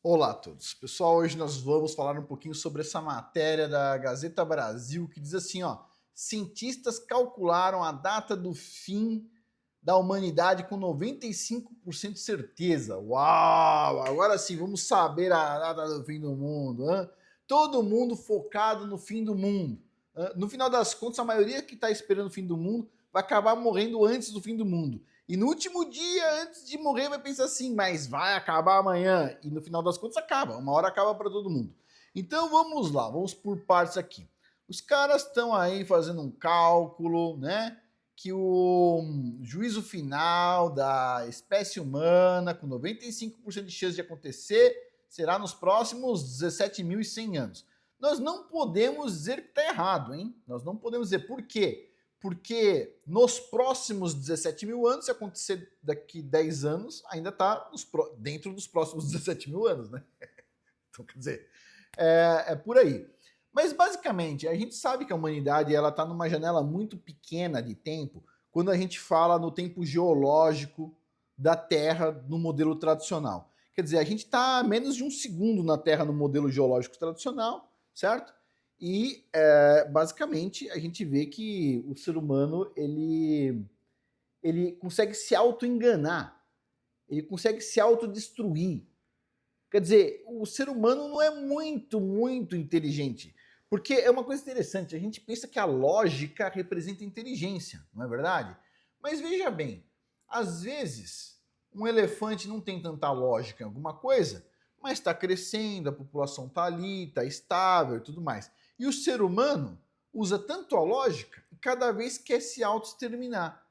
Olá a todos. Pessoal, hoje nós vamos falar um pouquinho sobre essa matéria da Gazeta Brasil que diz assim, ó: cientistas calcularam a data do fim da humanidade com 95% de certeza. Uau! Agora sim, vamos saber a data do fim do mundo, hã? Todo mundo focado no fim do mundo. No final das contas, a maioria que está esperando o fim do mundo vai acabar morrendo antes do fim do mundo. E no último dia, antes de morrer, vai pensar assim, mas vai acabar amanhã. E no final das contas acaba, uma hora acaba para todo mundo. Então vamos lá, vamos por partes aqui. Os caras estão aí fazendo um cálculo, né? Que o juízo final da espécie humana, com 95% de chance de acontecer, será nos próximos 17.100 anos. Nós não podemos dizer que está errado, hein? Nós não podemos dizer por quê? Porque nos próximos 17 mil anos, se acontecer daqui 10 anos, ainda está dentro dos próximos 17 mil anos, né? Então, quer dizer, é por aí. Mas, basicamente, a gente sabe que a humanidade está numa janela muito pequena de tempo quando a gente fala no tempo geológico da Terra no modelo tradicional. Quer dizer, a gente está a menos de um segundo na Terra no modelo geológico tradicional, certo? E, basicamente, a gente vê que o ser humano, ele consegue se auto-enganar, ele consegue se autodestruir. Quer dizer, o ser humano não é muito inteligente. Porque é uma coisa interessante, a gente pensa que a lógica representa inteligência, não é verdade? Mas veja bem, às vezes um elefante não tem tanta lógica em alguma coisa, mas está crescendo, a população está ali, está estável e tudo mais. E o ser humano usa tanto a lógica e cada vez quer se auto-exterminar,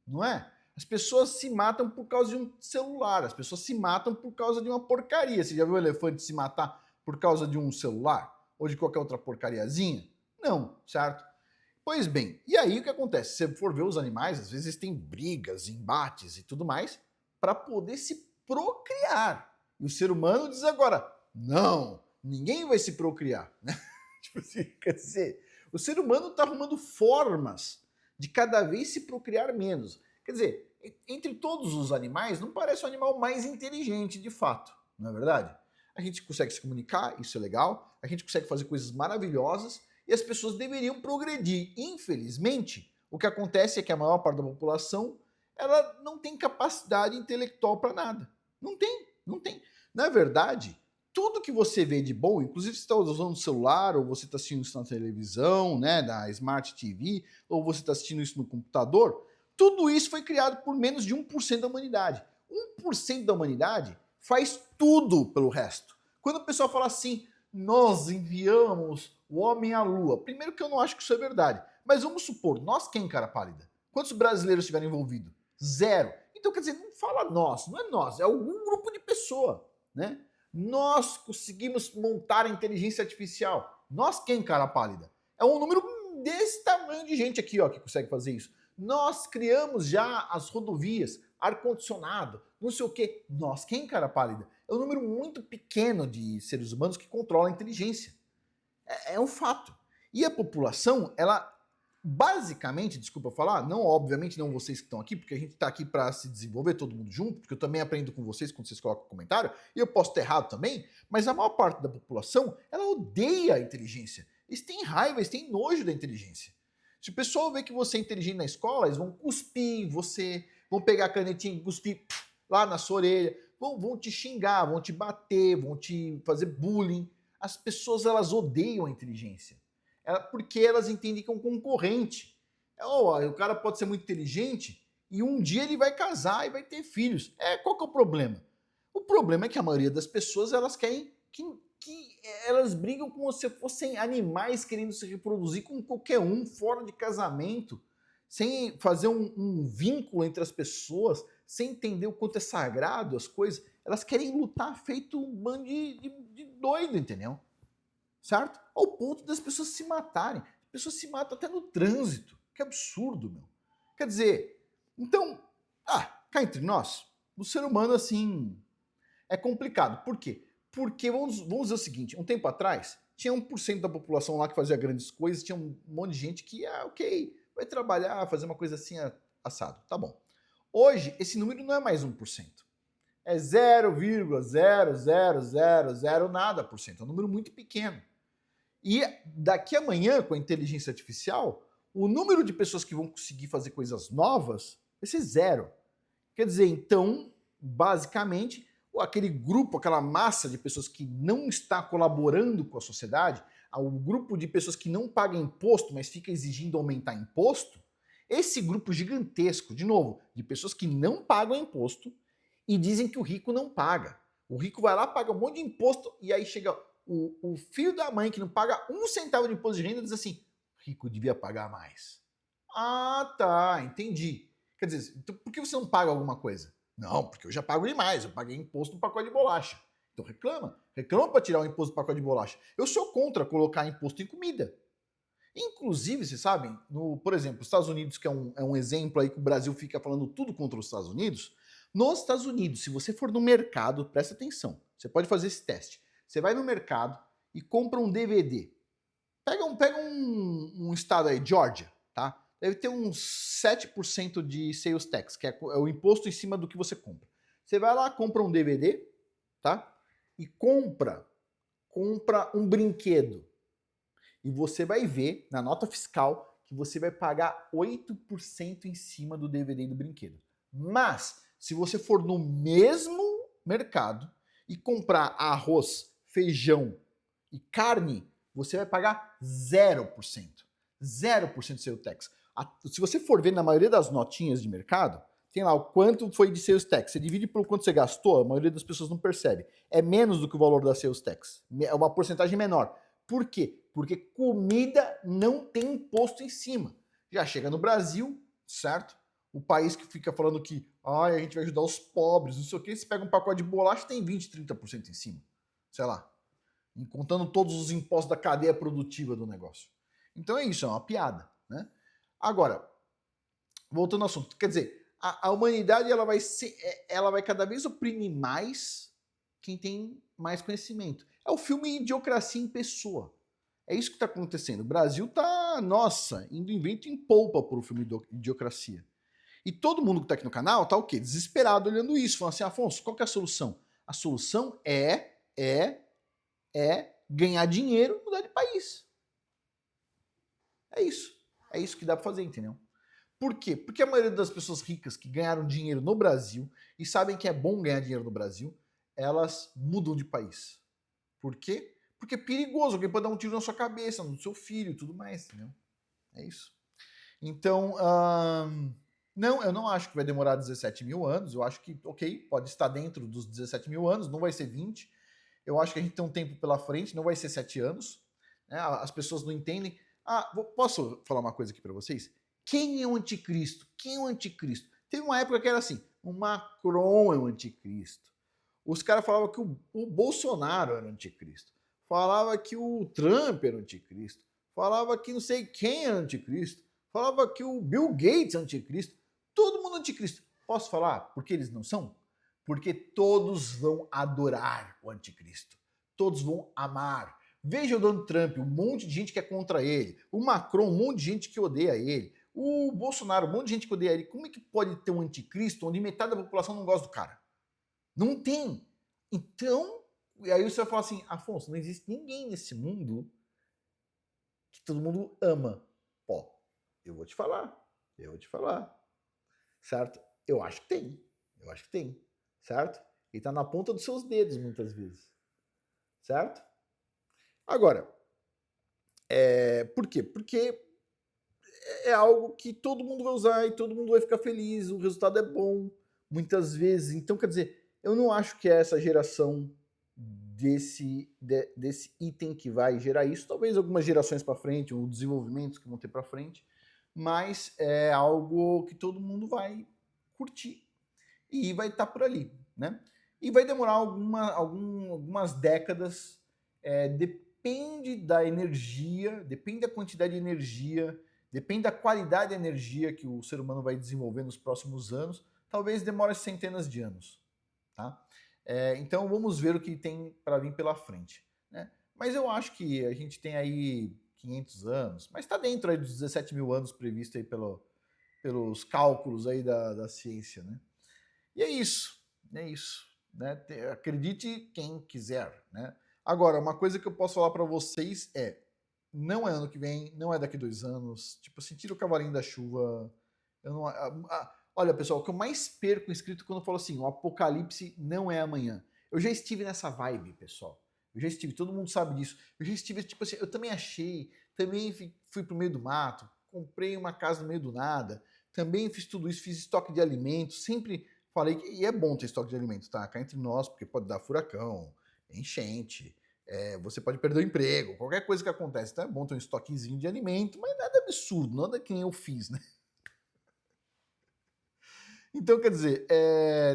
não é? As pessoas se matam por causa de um celular, as pessoas se matam por causa de uma porcaria. Você já viu um elefante se matar por causa de um celular? Ou de qualquer outra porcariazinha? Não, certo? Pois bem, e aí o que acontece? Se você for ver os animais, às vezes tem brigas, embates e tudo mais, para poder se procriar. E o ser humano diz agora: não, ninguém vai se procriar. Tipo assim, quer dizer, o ser humano está arrumando formas de cada vez se procriar menos. Quer dizer, entre todos os animais, não parece o animal mais inteligente de fato, não é verdade? A gente consegue se comunicar, isso é legal, a gente consegue fazer coisas maravilhosas e as pessoas deveriam progredir. Infelizmente, o que acontece é que a maior parte da população ela não tem capacidade intelectual para nada. Não tem, não tem. Na verdade, tudo que você vê de bom, inclusive se está usando o celular, ou você está assistindo isso na televisão, né, da Smart TV, ou você está assistindo isso no computador, tudo isso foi criado por menos de 1% da humanidade. 1% da humanidade faz tudo pelo resto. Quando o pessoal fala assim, nós enviamos o homem à lua, primeiro que eu não acho que isso é verdade, mas vamos supor, nós quem, cara pálida? Quantos brasileiros estiveram envolvidos? Zero. Então, quer dizer, não fala nós, não é nós, é algum grupo de pessoa, né? Nós conseguimos montar a inteligência artificial. Nós quem, cara pálida? É um número desse tamanho de gente aqui, ó, que consegue fazer isso. Nós criamos já as rodovias, ar-condicionado, não sei o quê. Nós quem, cara pálida? É um número muito pequeno de seres humanos que controla a inteligência. É um fato. E a população, ela basicamente, desculpa falar, não, obviamente não vocês que estão aqui, porque a gente está aqui para se desenvolver todo mundo junto, porque eu também aprendo com vocês quando vocês colocam comentário, e eu posso ter errado também, mas a maior parte da população, ela odeia a inteligência. Eles têm raiva, eles têm nojo da inteligência. Se o pessoal vê que você é inteligente na escola, eles vão cuspir em você, vão pegar a canetinha e cuspir lá na sua orelha, vão te xingar, vão te bater, vão te fazer bullying. As pessoas, elas odeiam a inteligência porque elas entendem que é um concorrente. O cara pode ser muito inteligente e um dia ele vai casar e vai ter filhos. Qual que é o problema? O problema é que a maioria das pessoas elas querem que elas brigam como se fossem animais querendo se reproduzir com qualquer um, fora de casamento, sem fazer um vínculo entre as pessoas, sem entender o quanto é sagrado as coisas. Elas querem lutar feito um bando de doido, entendeu? Certo? Ao ponto das pessoas se matarem. As pessoas se matam até no trânsito. Que absurdo, meu. Quer dizer, então, cá entre nós, o ser humano, assim, é complicado. Por quê? Porque, vamos dizer o seguinte, um tempo atrás, tinha 1% da população lá que fazia grandes coisas, tinha um monte de gente que, ok, vai trabalhar, fazer uma coisa assim, assado, tá bom. Hoje, esse número não é mais 1%. É 0,00000 nada por cento. É um número muito pequeno. E daqui a amanhã, com a inteligência artificial, o número de pessoas que vão conseguir fazer coisas novas vai ser zero. Quer dizer, então, basicamente, aquele grupo, aquela massa de pessoas que não está colaborando com a sociedade, o grupo de pessoas que não paga imposto, mas fica exigindo aumentar imposto, esse grupo gigantesco, de novo, de pessoas que não pagam imposto e dizem que o rico não paga. O rico vai lá, paga um monte de imposto e aí chega o filho da mãe que não paga 1 centavo de imposto de renda diz assim, rico devia pagar mais. Ah, tá, entendi. Quer dizer, então por que você não paga alguma coisa? Não, porque eu já pago demais, eu paguei imposto no pacote de bolacha. Então reclama para tirar o imposto do pacote de bolacha. Eu sou contra colocar imposto em comida. Inclusive, vocês sabem, por exemplo, os Estados Unidos, que é um exemplo aí que o Brasil fica falando tudo contra os Estados Unidos, nos Estados Unidos, se você for no mercado, presta atenção, você pode fazer esse teste. Você vai no mercado e compra um DVD. Pega um estado aí, Georgia, tá? Deve ter uns 7% de sales tax, que é o imposto em cima do que você compra. Você vai lá, compra um DVD, tá? E compra um brinquedo. E você vai ver na nota fiscal que você vai pagar 8% em cima do DVD do brinquedo. Mas, se você for no mesmo mercado e comprar arroz, feijão e carne, você vai pagar 0%. 0% de sales tax. Se você for ver na maioria das notinhas de mercado, tem lá o quanto foi de sales tax. Você divide pelo quanto você gastou, a maioria das pessoas não percebe. É menos do que o valor da sales tax. É uma porcentagem menor. Por quê? Porque comida não tem imposto em cima. Já chega no Brasil, certo? O país que fica falando que a gente vai ajudar os pobres, não sei o quê. Você pega um pacote de bolacha, tem 20, 30% em cima. Sei lá. Contando todos os impostos da cadeia produtiva do negócio. Então é isso, é uma piada, né? Agora, voltando ao assunto, quer dizer, a humanidade ela vai cada vez oprimir mais quem tem mais conhecimento. É o filme Idiocracia em Pessoa. É isso que está acontecendo. O Brasil tá, nossa, indo em vento em polpa por o filme Idiocracia. E todo mundo que está aqui no canal tá o quê? Desesperado olhando isso, falando assim, Afonso, qual que é a solução? A solução é ganhar dinheiro e mudar de país. É isso. É isso que dá para fazer, entendeu? Por quê? Porque a maioria das pessoas ricas que ganharam dinheiro no Brasil e sabem que é bom ganhar dinheiro no Brasil, elas mudam de país. Por quê? Porque é perigoso, alguém pode dar um tiro na sua cabeça, no seu filho e tudo mais, entendeu? É isso. Então, não, eu não acho que vai demorar 17 mil anos, eu acho que, ok, pode estar dentro dos 17 mil anos, não vai ser 20, eu acho que a gente tem um tempo pela frente, não vai ser 7 anos, né? As pessoas não entendem. Posso falar uma coisa aqui para vocês? Quem é o anticristo? Quem é o anticristo? Teve uma época que era assim, o Macron é o anticristo. Os caras falavam que o Bolsonaro era o anticristo. Falava que o Trump era o anticristo. Falava que não sei quem era o anticristo. Falava que o Bill Gates é o anticristo. Todo mundo é anticristo. Posso falar por que eles não são? Porque todos vão adorar o anticristo. Todos vão amar. Veja o Donald Trump, um monte de gente que é contra ele. O Macron, um monte de gente que odeia ele. O Bolsonaro, um monte de gente que odeia ele. Como é que pode ter um anticristo onde metade da população não gosta do cara? Não tem. Então, e aí você vai falar assim, Afonso, não existe ninguém nesse mundo que todo mundo ama. Pô, eu vou te falar. Certo? Eu acho que tem. Certo? E tá na ponta dos seus dedos muitas vezes. Certo? Agora, por quê? Porque é algo que todo mundo vai usar e todo mundo vai ficar feliz, o resultado é bom, muitas vezes. Então, quer dizer, eu não acho que é essa geração desse item que vai gerar isso. Talvez algumas gerações para frente, ou desenvolvimentos que vão ter para frente, mas é algo que todo mundo vai curtir e vai estar por ali, né? E vai demorar algumas décadas, depende da energia, depende da quantidade de energia, depende da qualidade de energia que o ser humano vai desenvolver nos próximos anos, talvez demore centenas de anos, tá? Então vamos ver o que tem para vir pela frente, né? Mas eu acho que a gente tem aí 500 anos, mas está dentro aí dos 17 mil anos previsto aí pelos cálculos aí da ciência, né? E é isso, né? Acredite quem quiser, né? Agora, uma coisa que eu posso falar para vocês é, não é ano que vem, não é daqui 2 anos, tipo assim, tira o cavalinho da chuva. Eu não, olha, pessoal, o que eu mais perco inscrito quando eu falo assim, o apocalipse não é amanhã. Eu já estive nessa vibe, pessoal. Eu já estive, todo mundo sabe disso. Eu já estive, tipo assim, eu também achei, também fui pro meio do mato, comprei uma casa no meio do nada, também fiz tudo isso, fiz estoque de alimentos, sempre falei que, e é bom ter estoque de alimentos, tá? Cá entre nós, porque pode dar furacão, enchente, você pode perder o emprego, qualquer coisa que acontece. Então é bom ter um estoquezinho de alimento, mas nada absurdo, nada que nem eu fiz, né? Então, quer dizer,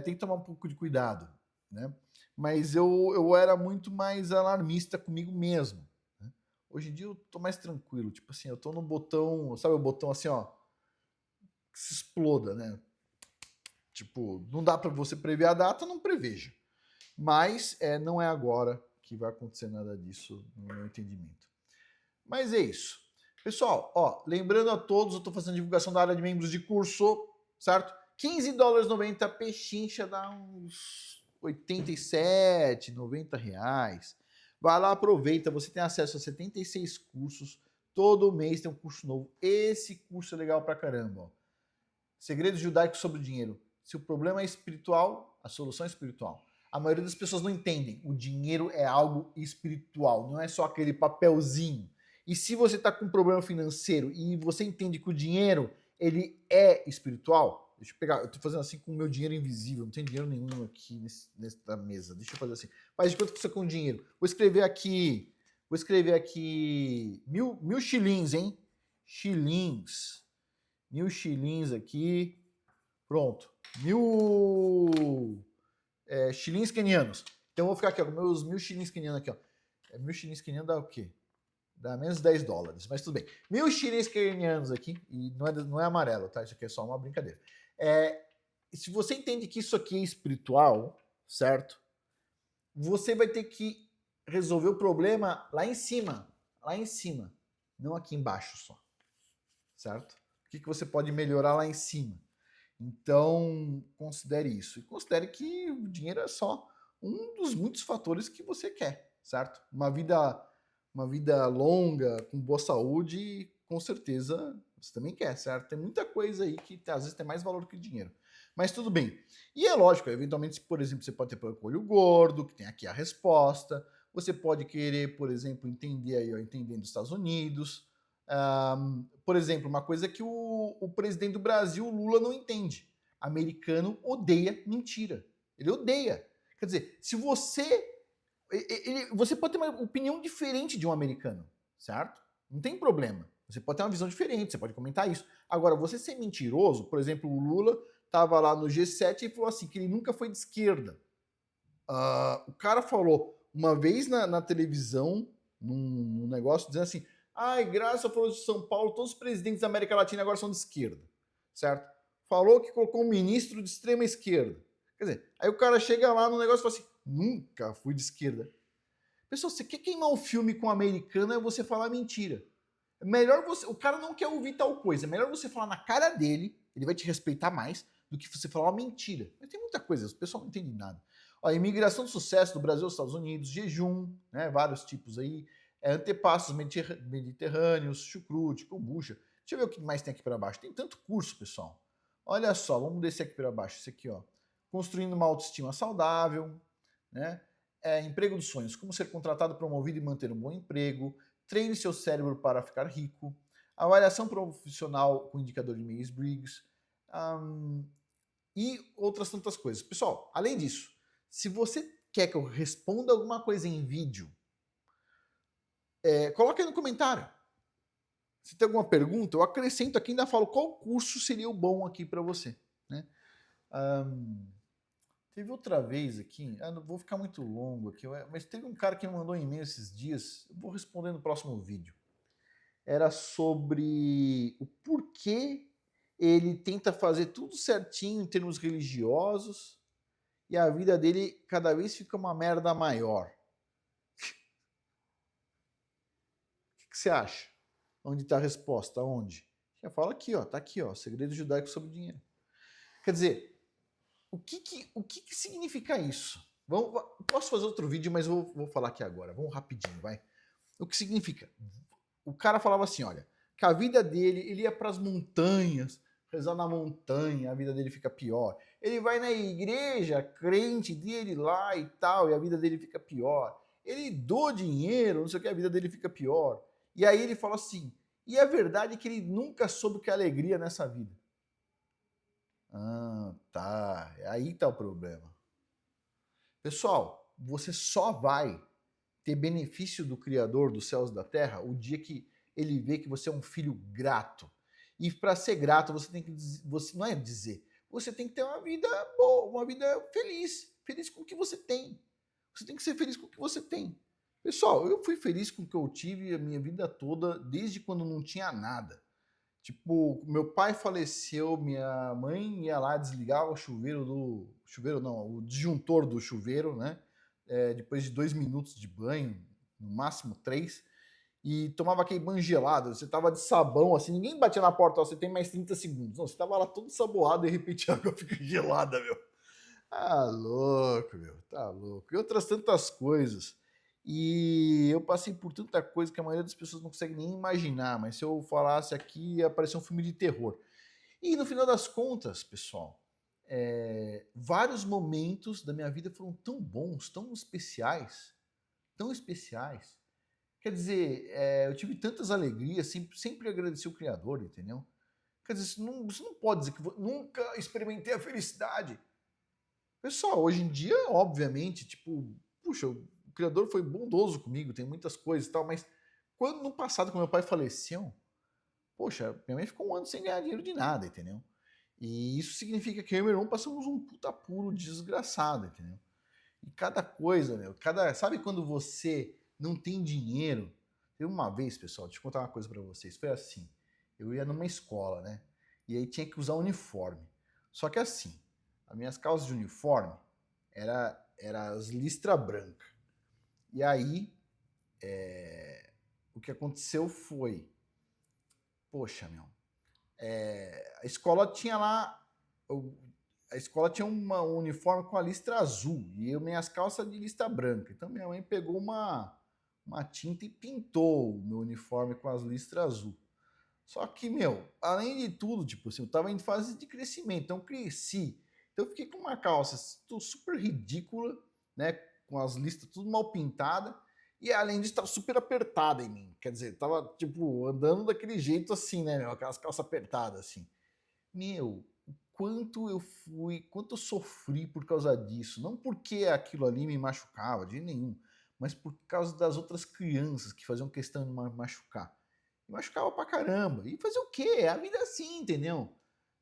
tem que tomar um pouco de cuidado, né? Mas eu era muito mais alarmista comigo mesmo. Né? Hoje em dia eu tô mais tranquilo, tipo assim, eu tô no botão, sabe o botão assim, ó, que se exploda, né? Tipo, não dá para você prever a data, não preveja. Mas não é agora que vai acontecer nada disso, no meu entendimento. Mas é isso. Pessoal, ó, lembrando a todos, eu estou fazendo divulgação da área de membros de curso, certo? $15,90, pechincha dá uns 87, R$ 90. Vai lá, aproveita, você tem acesso a 76 cursos, todo mês tem um curso novo. Esse curso é legal pra caramba, ó. Segredos judaicos sobre o dinheiro. Se o problema é espiritual, a solução é espiritual. A maioria das pessoas não entendem. O dinheiro é algo espiritual, não é só aquele papelzinho. E se você está com um problema financeiro e você entende que o dinheiro ele é espiritual, deixa eu pegar, eu estou fazendo assim com o meu dinheiro invisível, não tem dinheiro nenhum aqui nesta mesa. Deixa eu fazer assim. Mas de quanto que você com dinheiro? Vou escrever aqui mil shillings, hein? Shillings. 1.000 shillings aqui. Pronto. 1.000 shillings quenianos. Então eu vou ficar aqui, ó, com meus 1.000 shillings quenianos aqui, ó. 1.000 shillings quenianos dá o quê? Dá menos $10, mas tudo bem. 1.000 shillings quenianos aqui, e não é amarelo, tá? Isso aqui é só uma brincadeira. Se você entende que isso aqui é espiritual, certo? Você vai ter que resolver o problema lá em cima. Lá em cima. Não aqui embaixo só. Certo? O que você pode melhorar lá em cima? Então, considere isso. E considere que o dinheiro é só um dos muitos fatores que você quer, certo? Uma vida longa, com boa saúde, com certeza você também quer, certo? Tem muita coisa aí que às vezes tem mais valor que o dinheiro. Mas tudo bem. E é lógico, eventualmente, por exemplo, você pode ter problema com o olho gordo, que tem aqui a resposta. Você pode querer, por exemplo, entender aí, ó, entendendo os Estados Unidos. Por exemplo, uma coisa que o presidente do Brasil, o Lula, não entende. Americano odeia mentira. Ele odeia. Quer dizer, se você pode ter uma opinião diferente de um americano, certo? Não tem problema. Você pode ter uma visão diferente, você pode comentar isso. Agora, você ser mentiroso, por exemplo, o Lula estava lá no G7 e falou assim, que ele nunca foi de esquerda. O cara falou uma vez na televisão, num negócio, dizendo assim, ai, graças a Flor de São Paulo, todos os presidentes da América Latina agora são de esquerda, certo? Falou que colocou um ministro de extrema esquerda. Quer dizer, aí o cara chega lá no negócio e fala assim, nunca fui de esquerda. Pessoal, você quer queimar um filme com um americano é você falar mentira. É melhor você. O cara não quer ouvir tal coisa. É melhor você falar na cara dele, ele vai te respeitar mais, do que você falar uma mentira. Mas tem muita coisa, o pessoal não entende nada. Ó, imigração de sucesso do Brasil aos Estados Unidos, jejum, né? Vários tipos aí. Antepassos mediterrâneos, chucrute, kombucha. Deixa eu ver o que mais tem aqui para baixo. Tem tanto curso, pessoal. Olha só, vamos descer aqui para baixo. Esse aqui, ó. Construindo uma autoestima saudável, né? Emprego dos sonhos, como ser contratado, promovido e manter um bom emprego, treine seu cérebro para ficar rico, avaliação profissional com indicador de Myers-Briggs e outras tantas coisas. Pessoal, além disso, se você quer que eu responda alguma coisa em vídeo, coloque aí no comentário. Se tem alguma pergunta, eu acrescento aqui e ainda falo qual curso seria o bom aqui para você. Né? Teve outra vez aqui, não vou ficar muito longo aqui, mas teve um cara que me mandou um e-mail esses dias, eu vou responder no próximo vídeo. Era sobre o porquê ele tenta fazer tudo certinho em termos religiosos e a vida dele cada vez fica uma merda maior. O que você acha? Onde está a resposta? Onde? Já fala aqui, ó, tá aqui, ó, segredo judaico sobre dinheiro. Quer dizer, o que significa isso? Posso fazer outro vídeo, mas vou falar aqui agora. Vamos rapidinho, vai. O que significa? O cara falava assim, olha, que a vida dele, ele ia para as montanhas, rezar na montanha, a vida dele fica pior. Ele vai na igreja, crente dele lá e tal, e a vida dele fica pior. Ele doa dinheiro, não sei o que, a vida dele fica pior. E aí ele fala assim, e a verdade é que ele nunca soube o que é alegria nessa vida. Ah, tá. Aí tá o problema. Pessoal, você só vai ter benefício do Criador dos céus e da terra o dia que ele vê que você é um filho grato. E para ser grato, você tem que você não é dizer, você tem que ter uma vida boa, uma vida feliz, feliz com o que você tem. Você tem que ser feliz com o que você tem. Pessoal, eu fui feliz com o que eu tive a minha vida toda, desde quando não tinha nada. Tipo, meu pai faleceu, minha mãe ia lá desligar o chuveiro do... Chuveiro não, o disjuntor do chuveiro, né? Depois de 2 minutos de banho, no máximo 3, e tomava aquele banho gelado. Você tava de sabão, assim, ninguém batia na porta, ó, você tem mais 30 segundos. Não, você tava lá todo saboado e de repente a água fica gelada, meu. Ah, louco, meu, tá louco. E outras tantas coisas. E eu passei por tanta coisa que a maioria das pessoas não consegue nem imaginar, mas se eu falasse aqui, ia parecer um filme de terror. E no final das contas, pessoal, vários momentos da minha vida foram tão bons, tão especiais, tão especiais. Quer dizer, eu tive tantas alegrias, sempre agradeci o Criador, entendeu? Quer dizer, você não pode dizer que nunca experimentei a felicidade. Pessoal, hoje em dia, obviamente, tipo, puxa, o Criador foi bondoso comigo, tem muitas coisas e tal, mas quando no passado, quando meu pai faleceu, poxa, minha mãe ficou um ano sem ganhar dinheiro de nada, entendeu? E isso significa que eu e meu irmão passamos um puta apuro desgraçado, entendeu? E cada coisa, meu, sabe quando você não tem dinheiro? Teve uma vez, pessoal, deixa eu contar uma coisa pra vocês, foi assim, eu ia numa escola, né? E aí tinha que usar uniforme. Só que assim, as minhas calças de uniforme era as listra branca. E aí, o que aconteceu foi, poxa, meu, a escola tinha lá, a escola tinha um uniforme com a listra azul e minhas calças de listra branca. Então minha mãe pegou uma tinta e pintou o meu uniforme com as listras azul. Só que, meu, além de tudo, tipo assim, eu tava em fase de crescimento, então eu cresci. Então eu fiquei com uma calça super ridícula, né? Com as listas tudo mal pintada. E além disso, tava super apertada em mim. Quer dizer, tava, tipo, andando daquele jeito assim, né, meu? Aquelas calças apertadas, assim. Meu, quanto eu sofri por causa disso. Não porque aquilo ali me machucava, de nenhum. Mas por causa das outras crianças que faziam questão de me machucar. Me machucava pra caramba. E fazer o quê? A vida é assim, entendeu?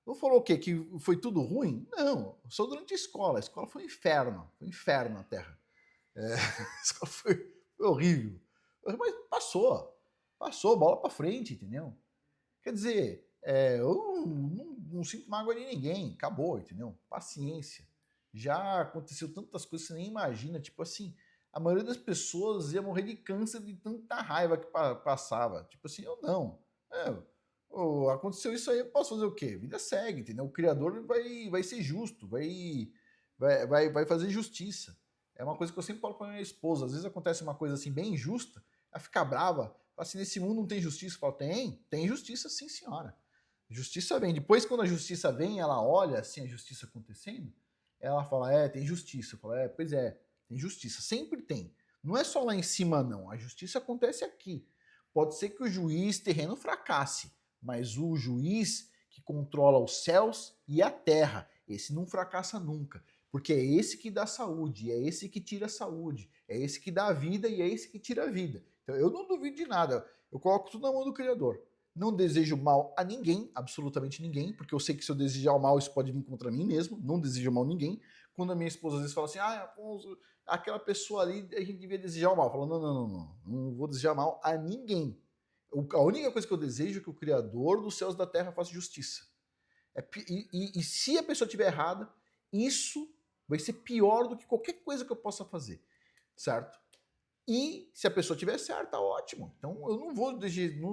Não falou o quê? Que foi tudo ruim? Não, só durante a escola. A escola foi um inferno. Foi um inferno na Terra. A escola foi horrível. Mas passou. Passou, bola pra frente, entendeu? Quer dizer, eu não sinto mágoa de ninguém. Acabou, entendeu? Paciência. Já aconteceu tantas coisas que você nem imagina. Tipo assim, a maioria das pessoas ia morrer de câncer de tanta raiva que passava. Tipo assim, eu não. Aconteceu isso aí, eu posso fazer o quê? Vida segue, entendeu? O Criador vai ser justo, vai fazer justiça. É uma coisa que eu sempre falo para minha esposa. Às vezes acontece uma coisa assim bem injusta, ela fica brava, fala assim, nesse mundo não tem justiça. Eu falo, tem justiça sim, senhora. Justiça vem. Depois, quando a justiça vem, ela olha assim a justiça acontecendo, ela fala, tem justiça. Eu falo, pois é, tem justiça. Sempre tem. Não é só lá em cima, não. A justiça acontece aqui. Pode ser que o juiz terreno fracasse, mas o juiz que controla os céus e a terra, esse não fracassa nunca. Porque é esse que dá saúde, é esse que tira a saúde, é esse que dá a vida e é esse que tira a vida. Então eu não duvido de nada, eu coloco tudo na mão do Criador. Não desejo mal a ninguém, absolutamente ninguém, porque eu sei que se eu desejar o mal, isso pode vir contra mim mesmo. Não desejo mal a ninguém. Quando a minha esposa às vezes fala assim, Afonso, aquela pessoa ali, a gente devia desejar o mal. Eu falo, não vou desejar mal a ninguém. A única coisa que eu desejo é que o Criador dos céus e da terra faça justiça. E se a pessoa estiver errada, isso vai ser pior do que qualquer coisa que eu possa fazer, certo? E se a pessoa estiver certa, ótimo. Então eu não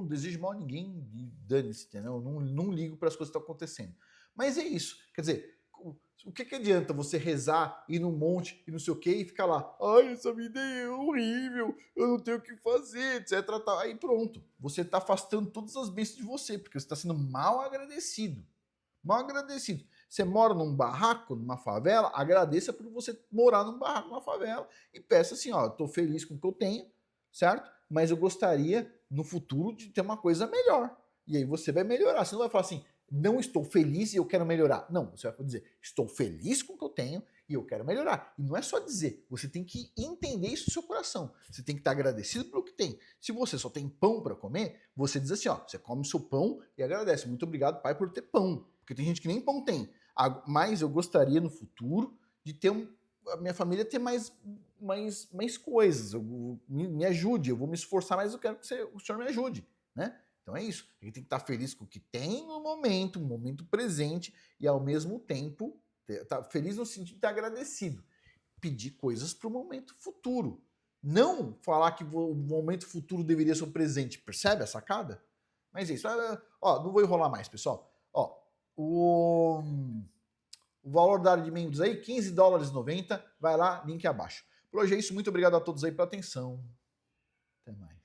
desejo mal a ninguém, dane-se, entendeu? Eu não ligo para as coisas que estão acontecendo. Mas é isso. Quer dizer, o que adianta você rezar, ir num monte e não sei o quê, e ficar lá, ai, essa vida é horrível, eu não tenho o que fazer, etc. Tal. Aí pronto, você está afastando todas as bênçãos de você, porque você está sendo mal agradecido. Mal agradecido. Você mora num barraco, numa favela, agradeça por você morar num barraco, numa favela, e peça assim, ó, eu tô feliz com o que eu tenho, certo? Mas eu gostaria, no futuro, de ter uma coisa melhor. E aí você vai melhorar. Você não vai falar assim, não estou feliz e eu quero melhorar. Não, você vai dizer, estou feliz com o que eu tenho e eu quero melhorar. E não é só dizer, você tem que entender isso no seu coração. Você tem que estar agradecido pelo que tem. Se você só tem pão para comer, você diz assim, ó, você come o seu pão e agradece. Muito obrigado, pai, por ter pão. Porque tem gente que nem pão tem. Mas eu gostaria no futuro de ter a minha família ter mais coisas. Me ajude, eu vou me esforçar, mas eu quero que o senhor me ajude, né? Então é isso. A gente tem que estar feliz com o que tem no momento presente, e ao mesmo tempo, estar feliz no sentido de estar agradecido. Pedir coisas para o momento futuro. Não falar que o momento futuro deveria ser o presente. Percebe a sacada? Mas é isso. Ó, não vou enrolar mais, pessoal. Ó, o valor da área de membros aí, $15,90. Vai lá, link abaixo. Por hoje é isso. Muito obrigado a todos aí pela atenção. Até mais.